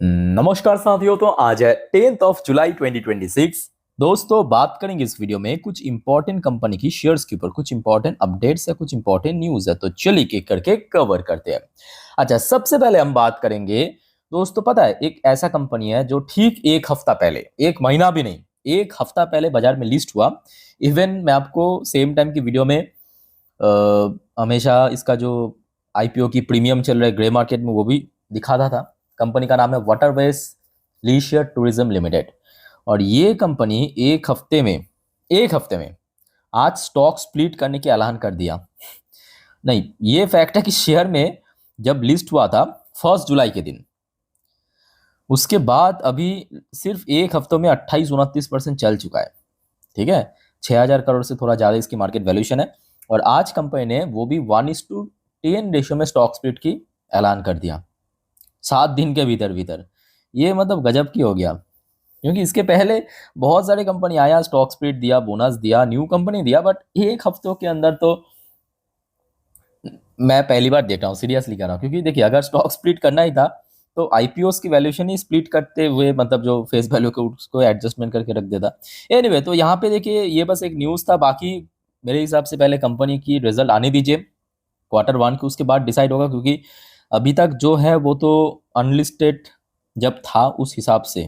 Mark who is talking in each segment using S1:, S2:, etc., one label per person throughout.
S1: नमस्कार साथियों। तो आज है 10 जुलाई 2026। दोस्तों, बात करेंगे इस वीडियो में कुछ इंपॉर्टेंट कंपनी की शेयर्स के ऊपर, कुछ इंपॉर्टेंट अपडेट्स है, कुछ इंपॉर्टेंट न्यूज है। तो चलिए एक करके कवर करते हैं। अच्छा, सबसे पहले हम बात करेंगे। दोस्तों, पता है एक ऐसा कंपनी है जो ठीक एक हफ्ता पहले, एक महीना भी नहीं, एक हफ्ता पहले बाजार में लिस्ट हुआ। इवन मैं आपको सेम टाइम की वीडियो में हमेशा इसका जो आईपीओ की प्रीमियम चल रहा है ग्रे मार्केट में, वो भी दिखाता था। कंपनी का नाम है वाटरवेज लीशर टूरिज्म लिमिटेड। और ये कंपनी एक हफ्ते में आज स्टॉक स्प्लिट करने के ऐलान कर दिया। नहीं, ये फैक्ट है कि शेयर में जब लिस्ट हुआ था 1 जुलाई के दिन, उसके बाद अभी सिर्फ एक हफ्तों में 28-29% चल चुका है। ठीक है, 6,000 करोड़ से थोड़ा ज़्यादा इसकी मार्केट वैल्यूएशन है। और आज कंपनी ने वो भी 1:10 रेशियो में स्टॉक स्प्लिट की ऐलान कर दिया 7 दिन के भीतर भीतर। ये मतलब गजब की हो गया, क्योंकि इसके पहले बहुत सारे कंपनी आया, स्टॉक स्प्लिट दिया, बोनस दिया, न्यू कंपनी दिया, बट एक हफ्तों के अंदर तो मैं पहली बार देख रहा हूँ, सीरियसली कह रहा हूँ। क्योंकि देखिए, अगर स्टॉक स्प्लिट करना ही था तो आईपीओस की वैल्यूएशन ही स्प्लिट करते हुए, मतलब जो फेस वैल्यू को उसको एडजस्टमेंट करके रख देता। एनीवे, तो यहाँ पे देखिए, ये बस एक न्यूज़ था। बाकी मेरे हिसाब से पहले कंपनी की रिजल्ट आने दीजिए Q1 के, उसके बाद डिसाइड होगा। क्योंकि अभी तक जो है वो तो अनलिस्टेड जब था उस हिसाब से,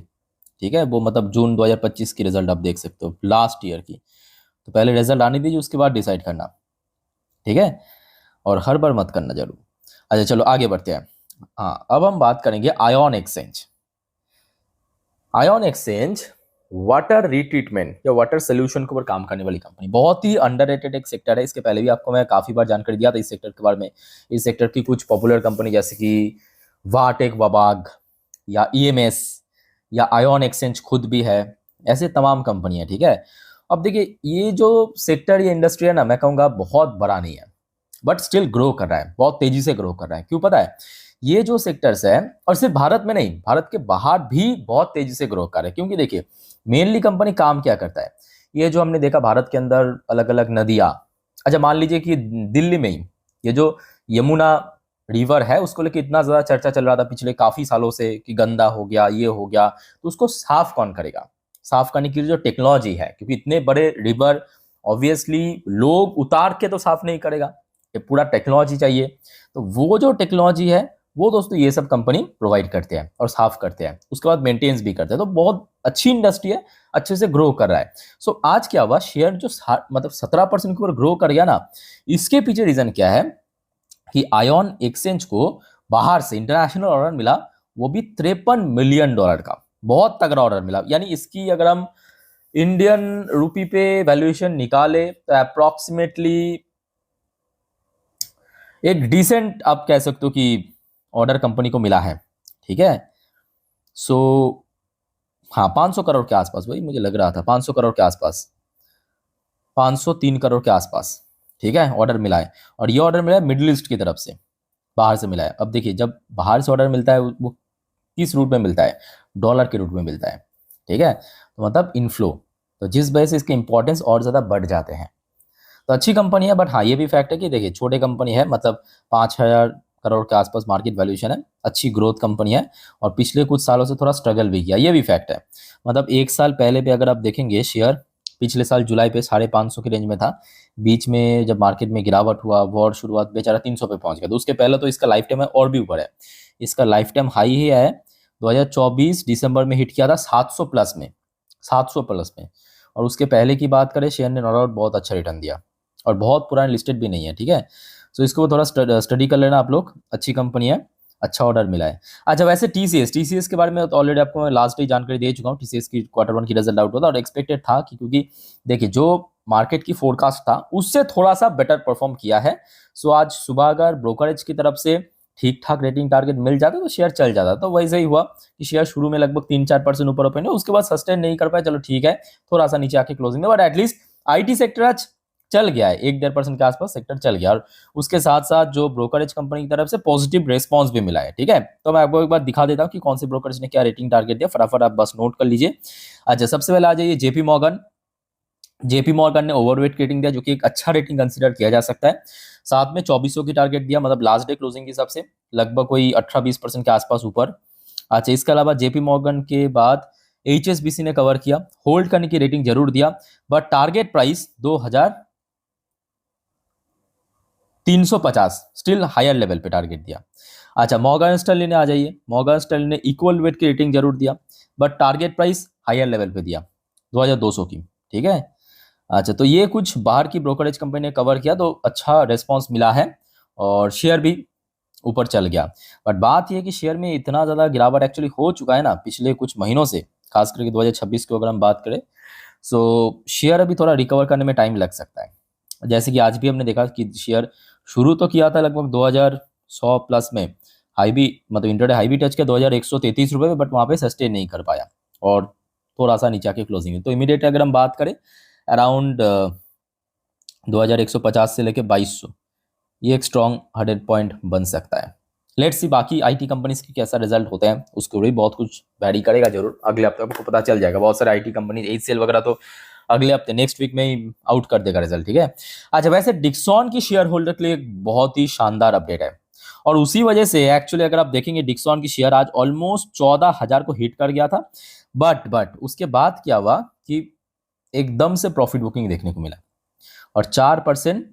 S1: ठीक है, वो मतलब जून 2025 की रिजल्ट आप देख सकते हो, लास्ट ईयर की। तो पहले रिजल्ट आने दीजिए, उसके बाद डिसाइड करना, ठीक है। और हर बार मत करना जरूर। अच्छा, चलो आगे बढ़ते हैं। हाँ, अब हम बात करेंगे ion exchange. Ion exchange water retreatment या वाटर सोल्यूशन के ऊपर काम करने वाली कंपनी, बहुत ही अंडररेटेड एक सेक्टर है। इसके पहले भी आपको मैं काफी बार जानकारी दिया था इस सेक्टर के बारे में। इस सेक्टर की कुछ पॉपुलर कंपनी जैसे कि वाटेक वबाग या ईएमएस या आयॉन एक्सचेंज खुद भी है, ऐसे तमाम कंपनी है, ठीक है। अब देखिए, ये जो सेक्टर, ये इंडस्ट्री है ना, मैं कहूँगा बहुत बड़ा नहीं है, बट स्टिल ग्रो कर रहा है, बहुत तेजी से ग्रो कर रहा है। क्यों पता है? ये जो सेक्टर्स है, और सिर्फ भारत में नहीं, भारत के बाहर भी बहुत तेजी से ग्रो कर रहा है। क्योंकि देखिए, मेनली कंपनी काम क्या करता है, ये जो हमने देखा भारत के अंदर अलग अलग नदियाँ। अच्छा, मान लीजिए कि दिल्ली में ही ये जो यमुना रिवर है, उसको लेके इतना ज्यादा चर्चा चल रहा था पिछले काफी सालों से कि गंदा हो गया, ये हो गया। तो उसको साफ कौन करेगा? साफ करने की जो टेक्नोलॉजी है, क्योंकि इतने बड़े रिवर ऑब्वियसली लोग उतार के तो साफ नहीं करेगा, ये पूरा टेक्नोलॉजी चाहिए। तो वो जो टेक्नोलॉजी है, वो दोस्तों ये सब कंपनी प्रोवाइड करते हैं और साफ करते हैं, उसके बाद मेंटेन्स भी करते हैं। तो बहुत अच्छी इंडस्ट्री है, अच्छे से ग्रो कर रहा है। सो आज क्या हुआ, शेयर जो मतलब 17% के ऊपर ग्रो कर गया ना, इसके पीछे रीजन क्या है कि आयॉन एक्सचेंज को बाहर से इंटरनेशनल ऑर्डर मिला, वो भी $53 मिलियन का। बहुत तगड़ा ऑर्डर मिला। यानी इसकी अगर हम इंडियन रूपी पे वैल्यूएशन निकाले तो अप्रोक्सीमेटली एक डिसेंट, आप कह सकते हो कि ऑर्डर कंपनी को मिला है, ठीक है। सो हाँ, 500 करोड़ के आसपास, वही मुझे लग रहा था 500 करोड़ के आसपास, 503 करोड़ के आसपास, ठीक है, ऑर्डर मिला है। और ये ऑर्डर मिला है मिडिल ईस्ट की तरफ से, बाहर से मिला है। अब देखिए, जब बाहर से ऑर्डर मिलता है वो किस रूट में मिलता है? डॉलर के रूट में मिलता है, ठीक है। तो मतलब इनफ्लो, तो जिस वजह से इसके इंपॉर्टेंस और ज़्यादा बढ़ जाते हैं। तो अच्छी कंपनी है, बट हाँ, ये भी फैक्ट है कि देखिए, छोटे कंपनी है, मतलब 5,000 करोड़ के आसपास मार्केट वैल्यूएशन है, अच्छी ग्रोथ कंपनी है। और पिछले कुछ सालों से थोड़ा स्ट्रगल भी किया, ये भी फैक्ट है। मतलब एक साल पहले भी अगर आप देखेंगे, शेयर पिछले साल जुलाई पे 550 की रेंज में था। बीच में जब मार्केट में गिरावट हुआ, वॉर शुरुआत, बेचारा 300 पे पहुंच गया। तो उसके पहले तो इसका लाइफ टाइम है और भी ऊपर है, इसका लाइफ टाइम हाई ही है। 2024 दिसंबर में हिट किया था 700 प्लस में, 700 प्लस में। और उसके पहले की बात करें, शेयर ने नो डाउट बहुत अच्छा रिटर्न दिया, और बहुत पुराना लिस्टेड भी नहीं है, ठीक है। सो इसको थोड़ा स्टडी कर लेना आप लोग, अच्छी कंपनी है, अच्छा ऑर्डर मिला है। अच्छा, वैसे टीसीएस के बारे में तो ऑलरेडी आपको मैं लास्ट डे जानकारी दे चुका हूँ। टीसीएस की Q1 की रिजल्ट आउट होता और एक्सपेक्टेड था कि, क्योंकि देखिए, जो मार्केट की फोरकास्ट था उससे थोड़ा सा बेटर परफॉर्म किया है। सो आज सुबह अगर ब्रोकरेज की तरफ से ठीक ठाक रेटिंग टारगेट मिल जाता तो शेयर चल जाता। तो वैसे ही हुआ कि शेयर शुरू में लगभग 3-4% ऊपर ओपन है, उसके बाद सस्टेन नहीं कर पाए। चलो ठीक है, थोड़ा सा नीचे आके क्लोजिंग में, बट एटलीस्ट आईटी सेक्टर आज चल गया है, 1-1.5% के आसपास सेक्टर चल गया। और उसके साथ साथ जो ब्रोकरेज कंपनी की तरफ से पॉजिटिव रेस्पॉन्स भी मिला है, ठीक है। तो मैं आपको एक बार दिखा देता हूँ कि कौन से ब्रोकरेज ने क्या रेटिंग टारगेट दिया, फटाफट आप बस नोट कर लीजिए। अच्छा, सबसे पहले आ जाइए जेपी मॉर्गन ने ओवरवेट रेटिंग दिया, जो कि एक अच्छा रेटिंग कंसिडर किया जा सकता है। साथ में 2400 की टारगेट दिया, मतलब लास्ट डे क्लोजिंग के हिसाब से लगभग कोई 18-20% के आसपास ऊपर। अच्छा, इसके अलावा जेपी मॉर्गन के बाद एचएसबीसी ने कवर किया, होल्ड करने की रेटिंग जरूर दिया, but target price 2350 still higher level पे टारगेट दिया। अच्छा, मॉर्गन स्टैनली ने आ जाइए, मॉर्गन स्टैनली ने इक्वल वेट की रेटिंग जरूर दिया, but target price higher level पे दिया 2200 की। ठीक है। अच्छा, तो ये कुछ बाहर की ब्रोकरेज कंपनी ने कवर किया, तो अच्छा रेस्पॉन्स मिला है और शेयर भी ऊपर चल गया। बट बात यह कि शेयर में इतना ज़्यादा गिरावट एक्चुअली हो चुका है ना पिछले कुछ महीनों से, खास करके 2026 की अगर हम बात करें, सो शेयर अभी थोड़ा रिकवर करने में टाइम लग सकता है। जैसे कि आज भी हमने देखा कि शेयर शुरू तो किया था लगभग 2100 प्लस में, हाई भी मतलब इंटरडे हाई भी टच किया 2133 रुपये में, बट वहाँ पे सस्टेन नहीं कर पाया और थोड़ा सा नीचे आके क्लोजिंग है। तो इमीडिएट अगर हम बात करें अराउंड 2150 से लेके 2200, ये एक स्ट्रॉन्ग 100 पॉइंट बन सकता है। लेट्स सी बाकी आईटी कंपनीज की कैसा रिजल्ट होते हैं, उसको भी बहुत कुछ वैरी करेगा जरूर, अगले हफ्ते आपको पता चल जाएगा। बहुत सारे आईटी कंपनी एचसीएल वगैरह तो अगले हफ्ते नेक्स्ट वीक में ही आउट कर देगा रिजल्ट। ठीक है। अच्छा, वैसे डिक्सॉन की शेयर होल्डर के लिए एक बहुत ही शानदार अपडेट है, और उसी वजह से एक्चुअली अगर आप देखेंगे डिक्सॉन की शेयर आज ऑलमोस्ट 14,000 को हिट कर गया था, बट उसके बाद क्या हुआ कि एकदम से प्रॉफिट बुकिंग देखने को मिला और 4%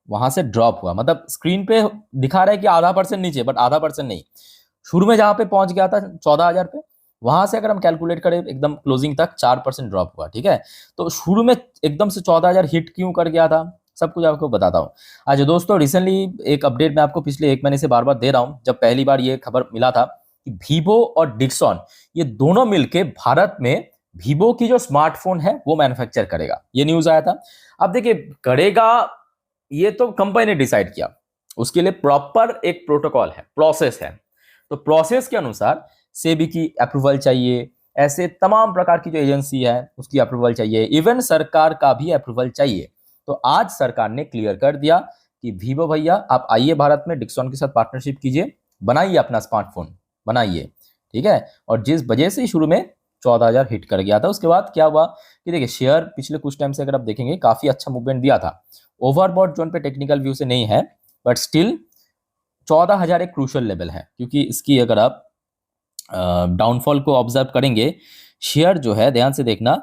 S1: वहां से ड्रॉप हुआ। मतलब स्क्रीन पे दिखा रहा है कि ½ नीचे, बट ½ नहीं, शुरू में जहां पे पहुंच गया था 14,000 पे, वहां से अगर हम कैलकुलेट करें एकदम क्लोजिंग तक 4% ड्रॉप हुआ। ठीक है। तो शुरू में एकदम से 14,000 हिट क्यों कर गया था, सब कुछ आपको बताता हूँ। अच्छा दोस्तों, रिसेंटली एक अपडेट मैं आपको पिछले 1 महीने से बार बार दे रहा हूँ, जब पहली बार ये खबर मिला था कि वीवो और डिक्सॉन ये दोनों मिलके भारत में वीवो की जो स्मार्टफोन है वो मैन्युफैक्चर करेगा, ये न्यूज आया था। अब देखिए, करेगा ये तो कंपनी ने डिसाइड किया, उसके लिए प्रॉपर एक प्रोटोकॉल है, प्रोसेस है, तो प्रोसेस के अनुसार सेबी की अप्रूवल चाहिए, ऐसे तमाम प्रकार की जो एजेंसी है उसकी अप्रूवल चाहिए, इवन सरकार का भी अप्रूवल चाहिए। तो आज सरकार ने क्लियर कर दिया कि वीवो भैया आप आइए भारत में, डिक्सॉन के साथ पार्टनरशिप कीजिए, बनाइए अपना स्मार्टफोन, बनाइए। ठीक है। और जिस वजह से शुरू में 14,000 हिट कर गया था, उसके बाद क्या हुआ कि देखिए शेयर पिछले कुछ टाइम से अगर आप देखेंगे काफी अच्छा मूवमेंट दिया था, ओवरबॉट जोन पे टेक्निकल व्यू से नहीं है, बट स्टिल 14,000 एक क्रूशल लेवल है, क्योंकि इसकी अगर आप डाउनफॉल को ऑब्जर्व करेंगे, शेयर जो है ध्यान से देखना,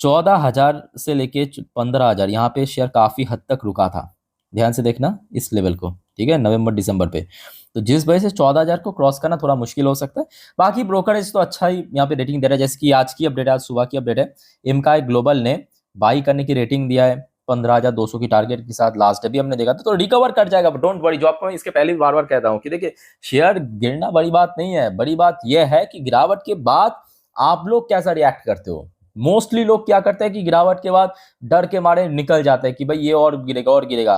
S1: 14,000 से लेके 15,000 यहाँ पे शेयर काफी हद तक रुका था, ध्यान से देखना इस लेवल को। ठीक है, नवंबर दिसंबर पे, तो जिस वजह से 14,000 को क्रॉस करना थोड़ा मुश्किल हो सकता है। बाकी ब्रोकरेज तो अच्छा ही यहाँ पे रेटिंग दे रहा है, जैसे कि आज की अपडेट है, आज सुबह की अपडेट है, एमकाई ग्लोबल ने बाई करने की रेटिंग दिया है 15,200 की टारगेट के साथ। लास्ट अभी हमने देखा तो रिकवर कर जाएगा, डोंट वरी। जो आपको मैं इसके पहले भी बार बार कहता हूँ कि देखिए शेयर गिरना बड़ी बात नहीं है, बड़ी बात यह है कि गिरावट के बाद आप लोग कैसा रिएक्ट करते हो। मोस्टली लोग क्या करते हैं कि गिरावट के बाद डर के मारे निकल जाते हैं कि भाई ये और गिरेगा और गिरेगा।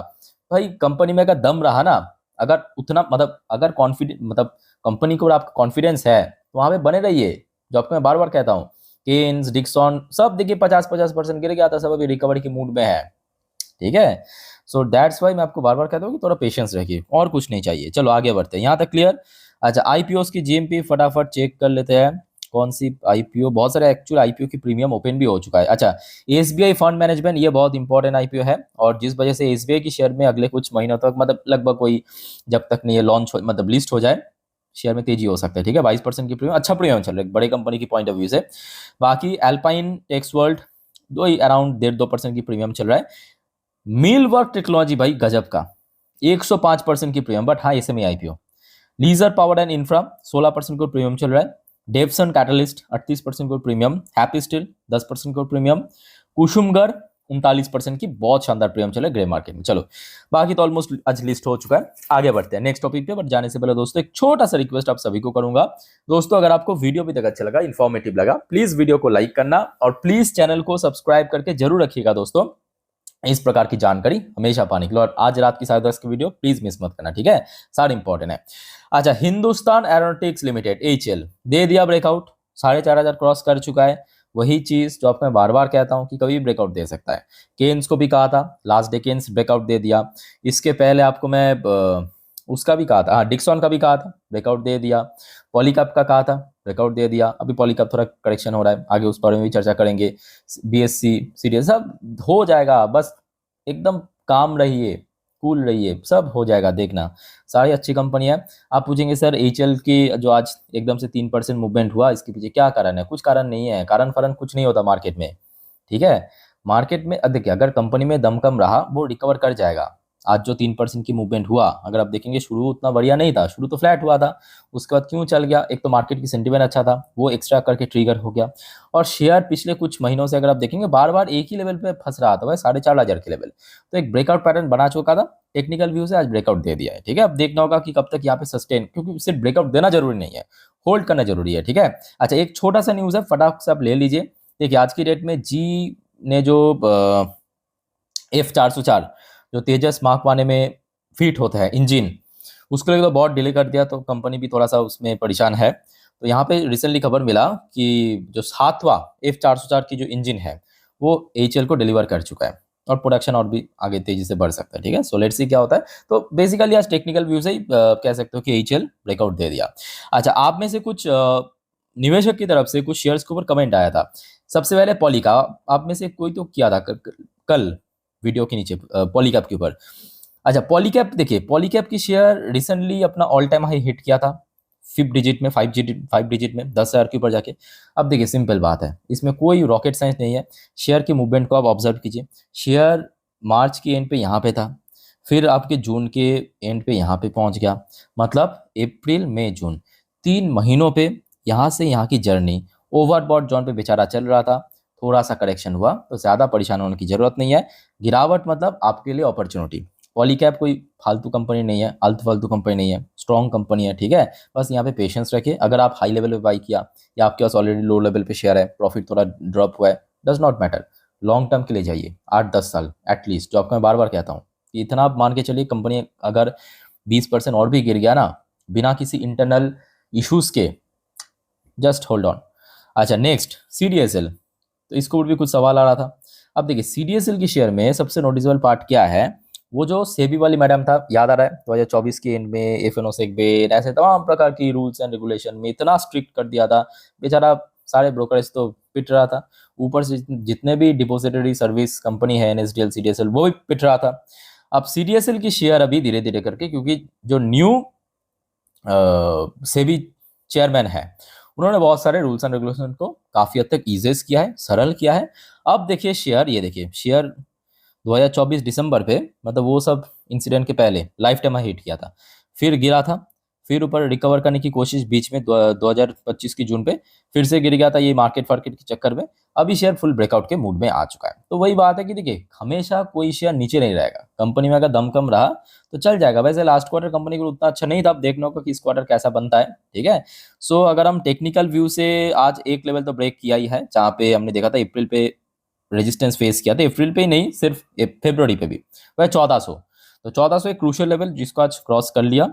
S1: भाई कंपनी में अगर दम रहा ना, अगर उतना मतलब अगर कॉन्फिडेंस मतलब कंपनी को आपका कॉन्फिडेंस है तो वहां पे बने रहिए। जो आपको मैं बार बार कहता हूँ, केन्स डिक्सॉन सब देखिए 50-50% गिर गया था, सब अभी रिकवरी के मूड में है। ठीक है। सो दैट्स वाई मैं आपको बार बार कहता हूँ कि थोड़ा पेशेंस रखिए, और कुछ नहीं चाहिए। चलो आगे बढ़ते हैं, यहाँ तक क्लियर। अच्छा, आईपीओ की जीएमपी फटाफट चेक कर लेते हैं, कौन सी आईपीओ, बहुत सारे एक्चुअल आईपीओ की प्रीमियम ओपन भी हो चुका है। अच्छा, एसबीआई फंड मैनेजमेंट, ये बहुत इंपॉर्टेंट आईपीओ है, और जिस वजह से एसबीआई की शेयर में अगले कुछ महीनों तक मतलब लगभग कोई जब तक नहीं ये लॉन्च हो मतलब लिस्ट हो जाए, शेयर में तेजी हो सकता है। ठीक है, 22% की प्रीमियम, अच्छा प्रीमियम चल रहा है बड़े कंपनी की पॉइंट ऑफ व्यू से। बाकी एल्पाइन टेक्स वर्ल्ड दो ही अराउंड 1.5-2% की प्रीमियम चल रहा है। मील वर्क टेक्नोलॉजी भाई गजब का 105% की प्रीमियम, बट हाँ SME IPO. Leisure power and infra 16% को प्रीमियम चल रहा है। डेवसन कैटलिस्ट 38% को प्रीमियम, हैप्पी स्टील 10% को प्रीमियम, कुसुमगर 39% की बहुत शानदार प्रीमियम चल रहा है ग्रे मार्केट में। चलो बाकी तो ऑलमोस्ट आज लिस्ट हो चुका है, आगे बढ़ते हैं नेक्स्ट टॉपिक पे। बट जाने से पहले दोस्तों एक छोटा सा रिक्वेस्ट आप सभी को करूंगा। दोस्तों अगर आपको वीडियो भी तक अच्छा लगा, इन्फॉर्मेटिव लगा, प्लीज वीडियो को लाइक करना और प्लीज चैनल को सब्सक्राइब करके जरूर रखिएगा दोस्तों, इस प्रकार की जानकारी हमेशा पाने के लिए। और आज रात की 10:30 की वीडियो प्लीज मिस मत करना, ठीक है, सारा इंपॉर्टेंट है। अच्छा, हिंदुस्तान एरोनॉटिक्स लिमिटेड एचएल दे दिया ब्रेकआउट, 4,500 क्रॉस कर चुका है। वही चीज जो आपको मैं बार बार कहता हूं कि कभी भी ब्रेकआउट दे सकता है। केन्स को भी कहा था, लास्ट डे केन्स ब्रेकआउट दे दिया। इसके पहले आपको मैं उसका भी कहा था, हाँ डिक्सॉन का भी कहा था, ब्रेकआउट दे दिया। पॉलीकैप का कहा था, ब्रेकआउट दे दिया। अभी पॉलीकैप थोड़ा करेक्शन हो रहा है, आगे उस बारे में भी चर्चा करेंगे। बीएससी सीरीज सब हो जाएगा, बस एकदम काम रहिए, कूल रहिए, सब हो जाएगा, देखना सारी अच्छी कंपनी है। आप पूछेंगे सर एचएल की जो आज एकदम से 3% मूवमेंट हुआ, इसके पीछे क्या कारण है? कुछ कारण नहीं है, कारण फरण कुछ नहीं होता मार्केट में, ठीक है। मार्केट में देखिए, अगर कंपनी में दम कम रहा वो रिकवर कर जाएगा। आज जो 3% की मूवमेंट हुआ, अगर आप देखेंगे शुरू उतना बढ़िया नहीं था, शुरू तो फ्लैट हुआ था, उसके बाद क्यों चल गया? एक तो मार्केट की सेंटीमेंट अच्छा था, वो एक्स्ट्रा करके ट्रिगर हो गया। और शेयर पिछले कुछ महीनों से अगर आप देखेंगे बार बार एक ही लेवल पे फंस रहा था, भाई 4,500 के लेवल। तो एक ब्रेकआउट पैटर्न बना चुका था, टेक्निकल व्यू से आज ब्रेकआउट दे दिया है, ठीक है। अब देखना होगा कि कब तक यहाँ पे सस्टेन, क्योंकि सिर्फ ब्रेकआउट देना जरूरी नहीं है, होल्ड करना जरूरी है, ठीक है। अच्छा, एक छोटा सा न्यूज़ है, फटाक से आप ले लीजिए। देखिए आज की डेट में जी ने जो F404 जो तेजस मार्क वाने में फिट होता है इंजन, उसको लेकर तो बहुत डिले कर दिया, तो कंपनी भी थोड़ा सा उसमें परेशान है। तो यहाँ पे रिसेंटली खबर मिला कि जो 7वां F404 की जो इंजन है वो एचएल को डिलीवर कर चुका है, और प्रोडक्शन और भी आगे तेजी से बढ़ सकता है, ठीक है। सो लेट्स सी क्या होता है। तो बेसिकली आज टेक्निकल व्यू से ही कह सकते हो कि एचएल ब्रेकआउट दे दिया। अच्छा, आप में से कुछ निवेशक की तरफ से कुछ शेयर्स के ऊपर कमेंट आया था। सबसे पहले पॉली का, आप में से कोई तो किया था कल वीडियो के नीचे पॉलीकैप के ऊपर। अच्छा, पॉलीकैप देखिए, पॉलीकैप की शेयर रिसेंटली अपना ऑल टाइम हाई हिट किया था, 5 डिजिट में, 5 डिजिट में 10,000 के ऊपर जाके। अब देखिए सिंपल बात है, इसमें कोई रॉकेट साइंस नहीं है। शेयर के मूवमेंट को आप ऑब्जर्व कीजिए। शेयर मार्च के एंड पे यहाँ पे था, फिर आपके जून के एंड पे यहाँ पे पहुंच गया, मतलब अप्रैल मई जून 3 महीनों पे यहाँ से यहाँ की जर्नी ओवरबॉट जोन पे बेचारा चल रहा था। थोड़ा सा करेक्शन हुआ तो ज़्यादा परेशान होने की जरूरत नहीं है। गिरावट मतलब आपके लिए अपॉर्चुनिटी। पॉलीकैप कोई फालतू कंपनी नहीं है, आलतू फालतू कंपनी नहीं है, स्ट्रॉन्ग कंपनी है, ठीक है। बस यहाँ पे पेशेंस रखिए। अगर आप हाई लेवल पे बाई किया या आपके पास ऑलरेडी लो लेवल पे शेयर है, प्रॉफिट थोड़ा ड्रॉप हुआ है, does not matter. Long term के लिए जाइए, 8-10 साल एटलीस्ट, जो आपको मैं बार बार कहता हूँ कि इतना आप मान के चलिए, कंपनी अगर 20% और भी गिर गया ना बिना किसी इंटरनल इश्यूज के, जस्ट होल्ड ऑन। अच्छा, नेक्स्ट सीडीएसएल, तो इसको ऊपर भी कुछ सवाल आ रहा था। अब देखिए सीडीएसएल की शेयर में सबसे नोटिसेबल पार्ट क्या है, वो जो सेबी वाली मैडम था, याद आ रहा है 2024 के एंड में एफएनओ सेगबेट ऐसे तमाम प्रकार की रूल्स एंड रेगुलेशन में इतना स्ट्रिक्ट कर दिया था, बेचारा सारे ब्रोकरेज तो पिट रहा था, ऊपर से जितने भी डिपोजिटरी सर्विस कंपनी है एनएसडीएल सीडीएसएल वो भी पिट रहा था। अब सीडीएसएल की शेयर अभी धीरे धीरे करके, क्योंकि जो न्यू सेबी चेयरमैन है, उन्होंने बहुत सारे रूल्स एंड रेगुलेशन को काफी हद तक ईजेस किया है, सरल किया है। अब देखिए शेयर, ये देखिए शेयर 2024 दिसंबर पे, मतलब वो सब इंसिडेंट के पहले लाइफ टाइम हिट किया था, फिर गिरा था, फिर ऊपर रिकवर करने की कोशिश बीच में 2025 की जून पे फिर से गिर गया था, ये मार्केट फार्केट के चक्कर में। अभी शेयर फुल ब्रेकआउट के मूड में आ चुका है। तो वही बात है कि देखिए हमेशा कोई शेयर नीचे नहीं रहेगा, कंपनी में अगर दम कम रहा तो चल जाएगा। वैसे लास्ट क्वार्टर कंपनी को उतना अच्छा नहीं था, अब देखना होगा कि इस क्वार्टर कैसा बनता है, ठीक है। सो अगर हम टेक्निकल व्यू से, आज एक लेवल तो ब्रेक किया ही है, जहाँ पे हमने देखा था अप्रैल पे रेजिस्टेंस फेस किया था, अप्रैल पे ही नहीं सिर्फ फरवरी पे भी, वह 1400। तो 1400 एक क्रूशियल लेवल जिसको आज क्रॉस कर लिया,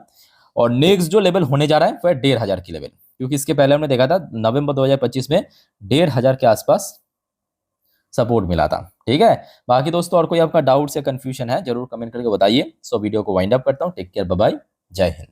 S1: और नेक्स्ट जो लेवल होने जा रहा है वह 1,500 की लेवल, क्योंकि इसके पहले हमने देखा था नवंबर 2025 में 1,500 के आसपास सपोर्ट मिला था, ठीक है। बाकी दोस्तों और कोई आपका डाउट या कंफ्यूजन है जरूर कमेंट करके बताइए। सो वीडियो को वाइंड अप करता हूँ। टेक केयर, बाय बाय, जय हिंद।